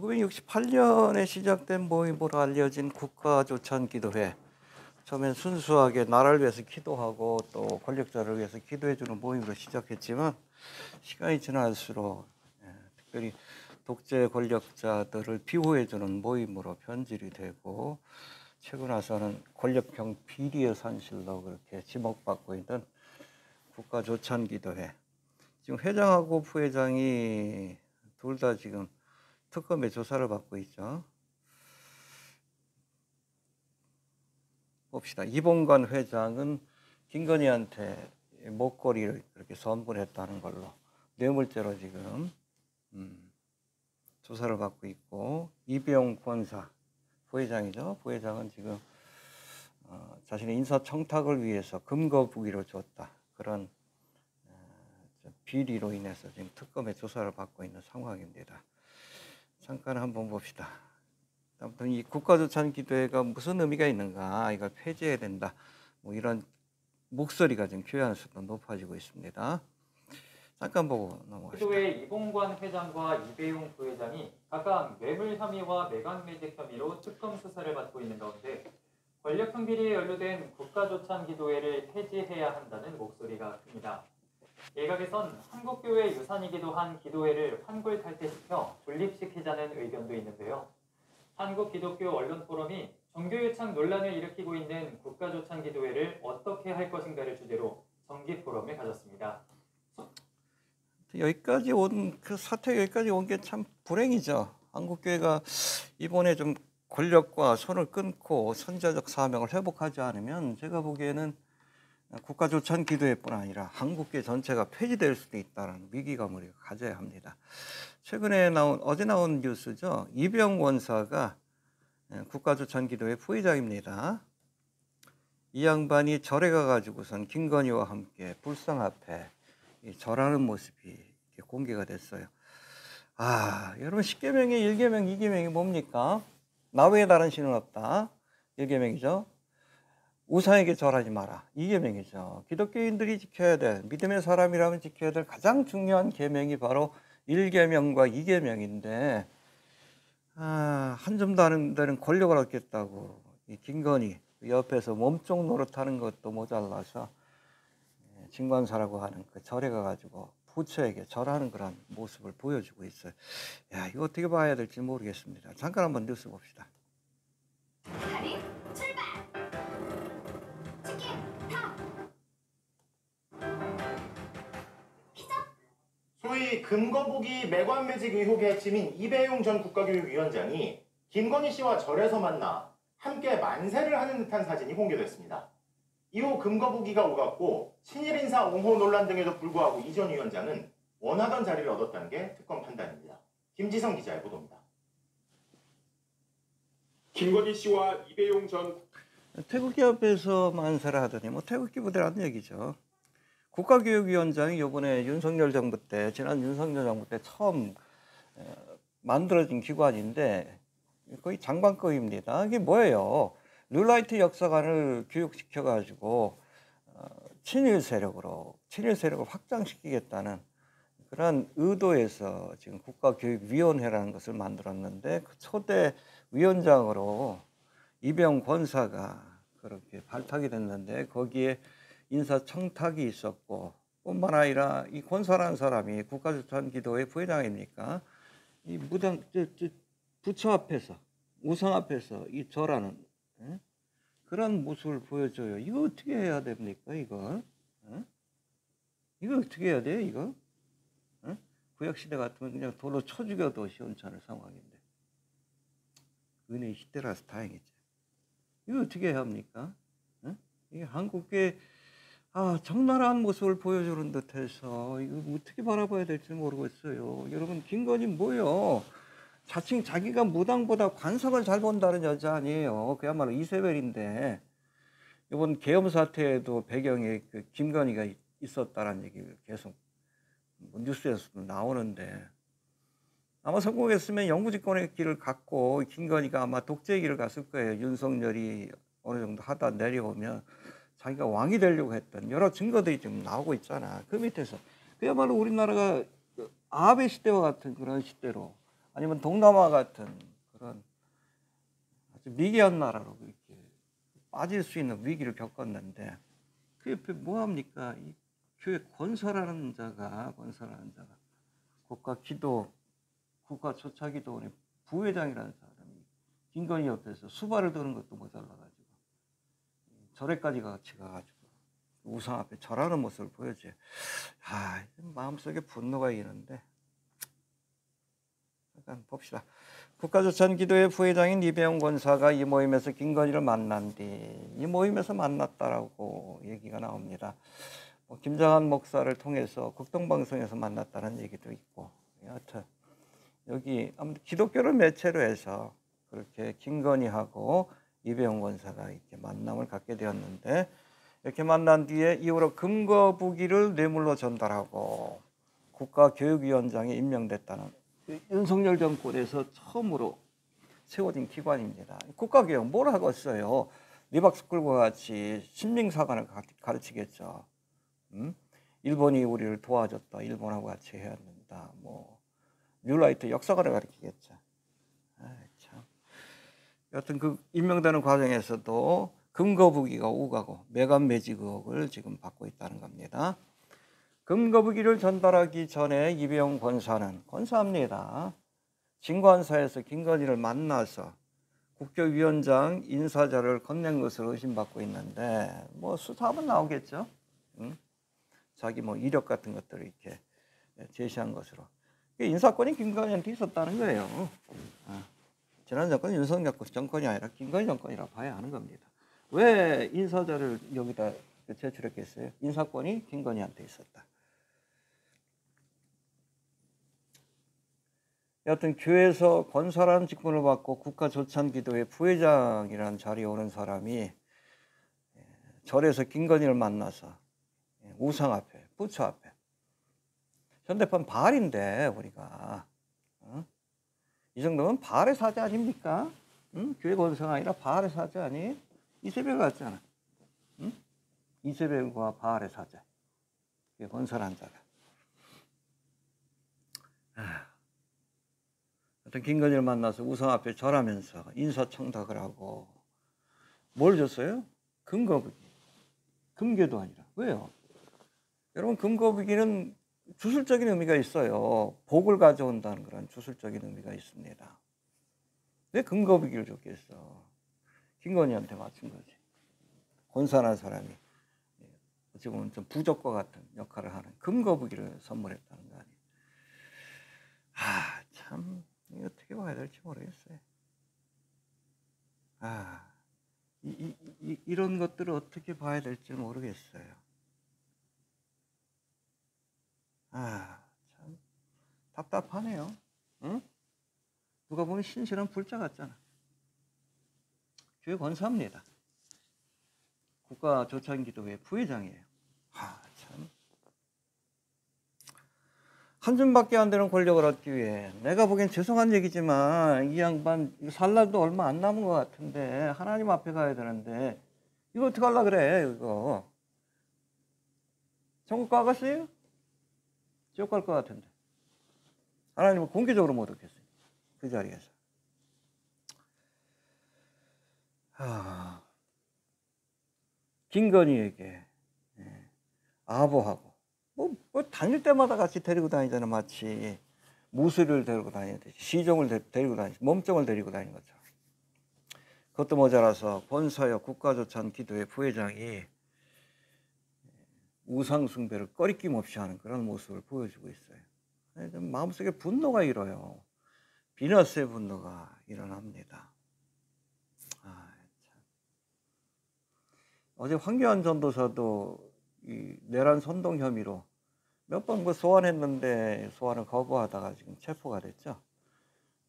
1968년에 시작된 모임으로 알려진 국가조찬기도회. 처음엔 순수하게 나라를 위해서 기도하고 또 권력자를 위해서 기도해주는 모임으로 시작했지만 시간이 지날수록 특별히 독재 권력자들을 비호해주는 모임으로 변질이 되고 최근 와서는 권력형 비리의 산실로 그렇게 지목받고 있는 국가조찬기도회. 지금 회장하고 부회장이 둘 다 지금 특검의 조사를 받고 있죠. 봅시다. 이봉관 회장은 김건희한테 목걸이를 그렇게 선물했다는 걸로 뇌물죄로 지금 조사를 받고 있고, 이병 권사 부회장이죠. 부회장은 지금 자신의 인사청탁을 위해서 금거부기를 줬다. 그런 비리로 인해서 지금 특검의 조사를 받고 있는 상황입니다. 잠깐 한번 봅시다. 아무튼 이 국가조찬기도회가 무슨 의미가 있는가, 이걸 폐지해야 된다, 뭐 이런 목소리가 지금 교회안에서도 높아지고 있습니다. 잠깐 보고 넘어갑시다. 기도회 이봉관 회장과 이배용 부회장이 각각 뇌물 혐의와 매각매직 혐의로 특검 수사를 받고 있는 가운데 권력형 비리에 연루된 국가조찬기도회를 폐지해야 한다는 목소리가 큽니다. 일각에선 한국교회 유산이기도 한 기도회를 환골 탈퇴시켜 분립시키자는 의견도 있는데요. 한국기독교언론포럼이 종교유착 논란을 일으키고 있는 국가조찬기도회를 어떻게 할 것인가를 주제로 정기포럼을 가졌습니다. 여기까지 온 그 사태, 여기까지 온 게 참 불행이죠. 한국교회가 이번에 좀 권력과 손을 끊고 선자적 사명을 회복하지 않으면 제가 보기에는 국가조찬기도회뿐 아니라 한국교회 전체가 폐지될 수도 있다는 위기감을 우리가 가져야 합니다. 최근에 어제 나온 뉴스죠. 이병 원사가 국가조찬기도회 부회장입니다. 이 양반이 절에 가가지고선 김건희와 함께 불상 앞에 절하는 모습이 공개가 됐어요. 여러분, 10계명의 1계명, 2계명이 뭡니까? 나 외에 다른 신은 없다. 1계명이죠. 우상에게 절하지 마라. 2계명이죠. 기독교인들이 지켜야 될, 믿음의 사람이라면 지켜야 될 가장 중요한 계명이 바로 1계명과 2계명인데 한 점도 안 되는 권력을 얻겠다고 이 김건희 옆에서 몸쪽 노릇하는 것도 모자라서 진관사라고 하는 그 절에 가가지고 부처에게 절하는 그런 모습을 보여주고 있어요. 이거 어떻게 봐야 될지 모르겠습니다. 잠깐 한번 뉴스 봅시다. 달인 출발! 치킨 탑! 피자! 소위 금거북이 매관매직 의혹의 핵심인 이배용 전 국가교육위원장이 김건희 씨와 절에서 만나 함께 만세를 하는 듯한 사진이 공개됐습니다. 이후 금거북이가 오갔고 친일 인사 옹호 논란 등에도 불구하고 이 전 위원장은 원하던 자리를 얻었다는 게 특검 판단입니다. 김지성 기자의 보도입니다. 김건희 씨와 이배용 전 태극기 앞에서 만세를 하더니 뭐 태극기 부대라는 얘기죠. 국가교육위원장이 이번에 윤석열 정부 때, 지난 윤석열 정부 때 처음 만들어진 기관인데 거의 장관급입니다. 이게 뭐예요? 룰라이트 역사관을 교육시켜가지고 친일 세력을 확장시키겠다는 그런 의도에서 지금 국가교육위원회라는 것을 만들었는데 그 초대 위원장으로 이병 권사가 그렇게 발탁이 됐는데 거기에 인사청탁이 있었고, 뿐만 아니라 이 권사라는 사람이 국가조찬기도회 부회장입니까? 이 무당 부처 앞에서, 우상 앞에서 이 절하는 그런 모습을 보여줘요. 이거 어떻게 해야 됩니까, 이거? 이거 어떻게 해야 돼요, 이거? 구약시대 같으면 그냥 돌로 쳐 죽여도 시원찮을 상황인데. 은혜의 시대라서 다행이죠. 이거 어떻게 해야 합니까? 이게 한국의 적나라한 모습을 보여주는 듯해서 이거 어떻게 바라봐야 될지 모르겠어요. 여러분, 김건희 뭐요? 자칭 자기가 무당보다 관성을 잘 본다는 여자 아니에요. 그야말로 이세벨인데 이번 계엄 사태에도 배경에 그 김건희가 있었다는 얘기를 계속 뉴스에서도 나오는데, 아마 성공했으면 영구집권의 길을 갔고 김건희가 아마 독재의 길을 갔을 거예요. 윤석열이 어느 정도 하다 내려오면 자기가 왕이 되려고 했던 여러 증거들이 지금 나오고 있잖아. 그 밑에서 그야말로 우리나라가 아베 시대와 같은 그런 시대로 아니면 동남아 같은 그런 아주 미개한 나라로 이렇게 빠질 수 있는 위기를 겪었는데 그 옆에 뭐 합니까? 이 교회 권사라는 자가 국가 기도 국가 조차 기도원의 부회장이라는 사람이 김건희 옆에서 수발을 드는 것도 모자라가지고 절에까지 같이 가가지고 우상 앞에 절하는 모습을 보여줘요. 아, 마음속에 분노가 이는데 잠깐 봅시다. 국가조찬기도회 부회장인 이배용 권사가 이 모임에서 김건희를 만난 뒤 이 모임에서 만났다라고 얘기가 나옵니다. 김장한 목사를 통해서 국동방송에서 만났다는 얘기도 있고 여하튼 여기 아무튼 기독교를 매체로 해서 그렇게 김건희하고 이배용 권사가 이렇게 만남을 갖게 되었는데 이렇게 만난 뒤에 이후로 금거부기를 뇌물로 전달하고 국가교육위원장이 임명됐다는 윤석열 정권에서 처음으로 세워진 기관입니다. 국가교육 뭘 하고 있어요? 리박스쿨과 같이 신민사관을 가르치겠죠. 일본이 우리를 도와줬다. 일본하고 같이 해야 된다. 뭐 뉴라이트 역사관을 가르치겠죠. 참. 여튼 그 임명되는 과정에서도 금거부기가 오가고 매간매직 의혹을 지금 받고 있다는 겁니다. 금거부기를 전달하기 전에 이배용 권사는 권사합니다. 진관사에서 김건희를 만나서 국교위원장 인사자를 건넨 것으로 의심받고 있는데 뭐 수사하면 나오겠죠. 자기 뭐 이력 같은 것들을 이렇게 제시한 것으로 인사권이 김건희한테 있었다는 거예요. 지난 정권 윤석열 정권이 아니라 김건희 정권이라 봐야 하는 겁니다. 왜 인사자를 여기다 제출했겠어요? 인사권이 김건희한테 있었다. 여하튼 교회에서 권사라는 직분을 받고 국가조찬기도회 부회장이라는 자리에 오는 사람이 절에서 김건희를 만나서 우상 앞에, 부처 앞에 현대판 바알인데 우리가 이 정도면 바알의 사자 아닙니까? 교회 권사가 아니라 바알의 사자 아니? 이세벨 같잖아. 이세벨과 바알의 사자. 교회 권사란 자가. 어떤 김건희를 만나서 우상 앞에 절하면서 인사청탁을 하고 뭘 줬어요? 금거부기. 금괴도 아니라. 왜요? 여러분 금거부기는 주술적인 의미가 있어요. 복을 가져온다는 그런 주술적인 의미가 있습니다. 왜 금거부기를 줬겠어? 김건희한테 맞춘 거지. 권사라는 사람이 어찌 보면 좀 부적과 같은 역할을 하는 금거부기를 선물했다는 거 아니에요. 참 어떻게 봐야 될지 모르겠어요. 이런 것들을 어떻게 봐야 될지 모르겠어요. 참 답답하네요. 응? 누가 보면 신실한 불자 같잖아. 교회 권사입니다. 국가조찬기도회 부회장이에요. 참. 한 줌밖에 안 되는 권력을 얻기 위해 내가 보기엔 죄송한 얘기지만 이 양반 살 날도 얼마 안 남은 것 같은데 하나님 앞에 가야 되는데 이거 어떻게 하려고 그래 이거. 천국 가겠어요? 지옥 갈 것 같은데 하나님은 공개적으로 못 얻겠어요. 그 자리에서. 김건희에게 아부하고 뭐 다닐 때마다 같이 데리고 다니잖아. 마치 무술을 데리고 다니듯이 시종을 데리고 다니듯이 몸종을 데리고 다니는 것처럼. 그것도 모자라서 권사여 국가조찬기도회 부회장이 우상숭배를 꺼리낌 없이 하는 그런 모습을 보여주고 있어요. 마음속에 분노가 일어요. 비너스의 분노가 일어납니다. 참. 어제 황교안 전도사도 이 내란 선동 혐의로 몇 번 소환했는데 소환을 거부하다가 지금 체포가 됐죠.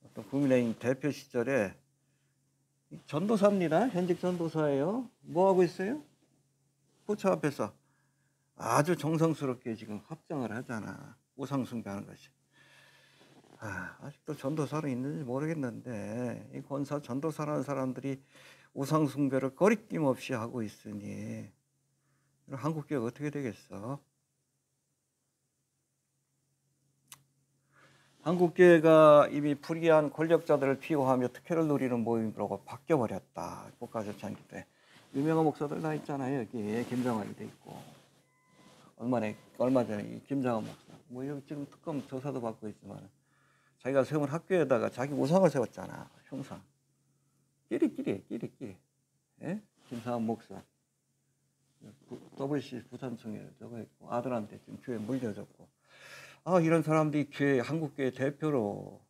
어떤 국민의힘 대표 시절에 전도사입니다. 현직 전도사예요. 뭐 하고 있어요? 부처 앞에서 아주 정성스럽게 지금 합정을 하잖아. 우상숭배하는 것이. 아직도 전도사로 있는지 모르겠는데 이 권사 전도사라는 사람들이 우상숭배를 거리낌 없이 하고 있으니 한국교회가 어떻게 되겠어? 한국교회가 이미 불의한 권력자들을 피호하며 특혜를 누리는 모임으로 바뀌어버렸다. 국가조찬기도회. 유명한 목사들 다 있잖아요. 여기 김정환이 돼 있고. 얼마 전에 이 김정환 목사. 뭐 여기 지금 특검 조사도 받고 있지만 자기가 세운 학교에다가 자기 우상을 세웠잖아. 흉상. 끼리끼리. 예? 김상환 목사. WC 부산청에 저거 했고 아들한테 지금 교회 물려줬고. 아, 이런 사람들이 교회, 한국교회 대표로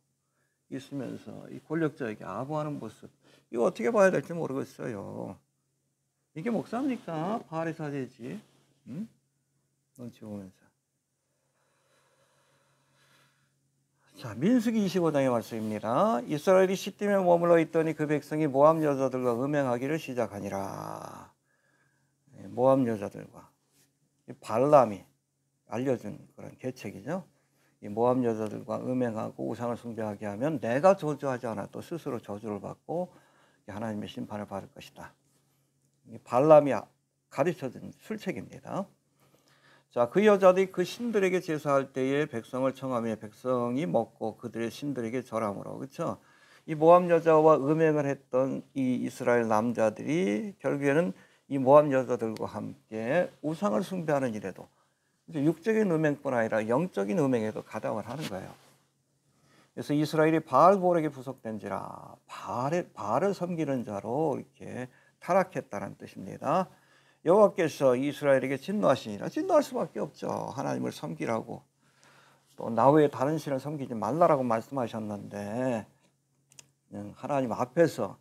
있으면서 이 권력자에게 아부하는 모습, 이거 어떻게 봐야 될지 모르겠어요. 이게 목사입니까? 바알의 사제지. 응? 눈치 보면서. 자, 민수기 25장의 말씀입니다. 이스라엘이 시딤에 머물러 있더니 그 백성이 모압 여자들과 음행하기를 시작하니라. 모압 여자들과. 발람이 알려준 그런 계책이죠. 이 모압 여자들과 음행하고 우상을 숭배하게 하면 내가 저주하지 않아도 스스로 저주를 받고 하나님의 심판을 받을 것이다. 발람이 가르쳐준 술책입니다. 자, 그 여자들이 그 신들에게 제사할 때에 백성을 청하며 백성이 먹고 그들의 신들에게 절함으로, 그렇죠? 이 모압 여자와 음행을 했던 이 이스라엘 남자들이 결국에는 이 모압 여자들과 함께 우상을 숭배하는 일에도 육적인 음행뿐 아니라 영적인 음행에도 가담을 하는 거예요. 그래서 이스라엘이 바알볼에게 부속된지라 바알을 섬기는 자로 이렇게 타락했다는 뜻입니다. 여호와께서 이스라엘에게 진노하시니라. 진노할 수밖에 없죠. 하나님을 섬기라고. 또 나 외에 다른 신을 섬기지 말라라고 말씀하셨는데 하나님 앞에서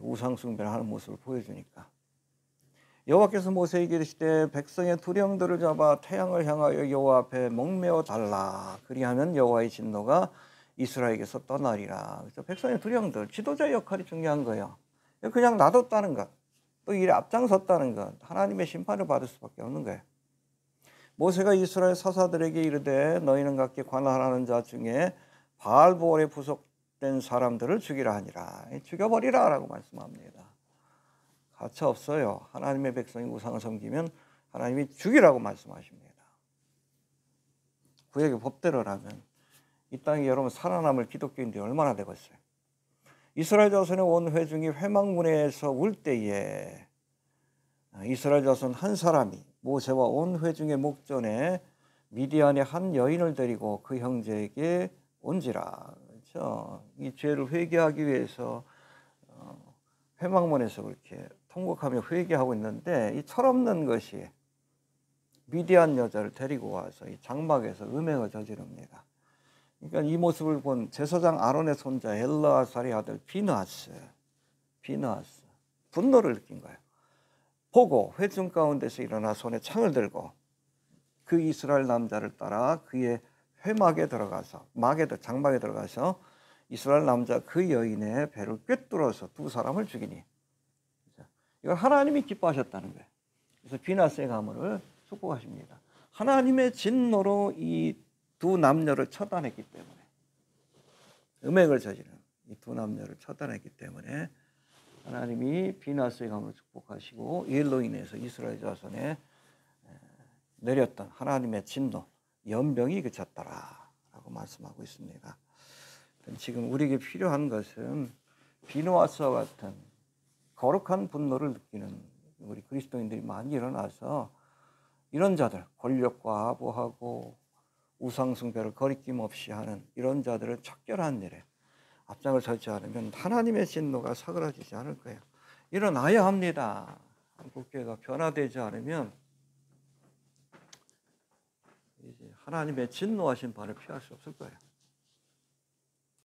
우상 숭배를 하는 모습을 보여주니까. 여호와께서 모세에게 이르시되 백성의 두령들을 잡아 태양을 향하여 여호와 앞에 목매어 달라. 그리하면 여호와의 진노가 이스라엘에게서 떠나리라. 그래서 백성의 두령들, 지도자의 역할이 중요한 거예요. 그냥 놔뒀다는 것, 또 일에 앞장섰다는 것, 하나님의 심판을 받을 수밖에 없는 거예요. 모세가 이스라엘 사사들에게 이르되 너희는 각기 관할하는 자 중에 바알볼에 부속된 사람들을 죽이라 하니라. 죽여버리라 라고 말씀합니다. 가차 없어요. 하나님의 백성이 우상을 섬기면 하나님이 죽이라고 말씀하십니다. 구약의 법대로라면 이 땅에 여러분 살아남을 기독교인들이 얼마나 되겠어요. 이스라엘 자손의 온 회중이 회막문에서 울 때에 이스라엘 자손 한 사람이 모세와 온 회중의 목전에 미디안의 한 여인을 데리고 그 형제에게 온지라. 그렇죠? 이 죄를 회개하기 위해서 회막문에서 그렇게 통곡하며 회개하고 있는데 이 철없는 것이 미디안 여자를 데리고 와서 이 장막에서 음행을 저지릅니다. 그러니까 이 모습을 본 제사장 아론의 손자 엘르아살의 아들 비느하스 분노를 느낀 거예요. 보고 회중 가운데서 일어나 손에 창을 들고 그 이스라엘 남자를 따라 그의 회막에 들어가서 장막에 들어가서 이스라엘 남자 그 여인의 배를 꿰뚫어서 두 사람을 죽이니. 이걸 하나님이 기뻐하셨다는 거예요. 그래서 비나스의 가문을 축복하십니다. 하나님의 진노로 이 두 남녀를 처단했기 때문에, 음행을 저지른 이 두 남녀를 처단했기 때문에 하나님이 비나스의 가문을 축복하시고 이로 인해서 이스라엘 자손에 내렸던 하나님의 진노, 연병이 그쳤더라라고 말씀하고 있습니다. 지금 우리에게 필요한 것은 비누아스와 같은 거룩한 분노를 느끼는 우리 그리스도인들이 많이 일어나서 이런 자들, 권력과 아부하고 우상숭배를 거리낌 없이 하는 이런 자들을 척결한 일에 앞장을 서지 않으면 하나님의 진노가 사그라지지 않을 거예요. 일어나야 합니다. 한국교회가 변화되지 않으면 이제 하나님의 진노와 심판을 피할 수 없을 거예요.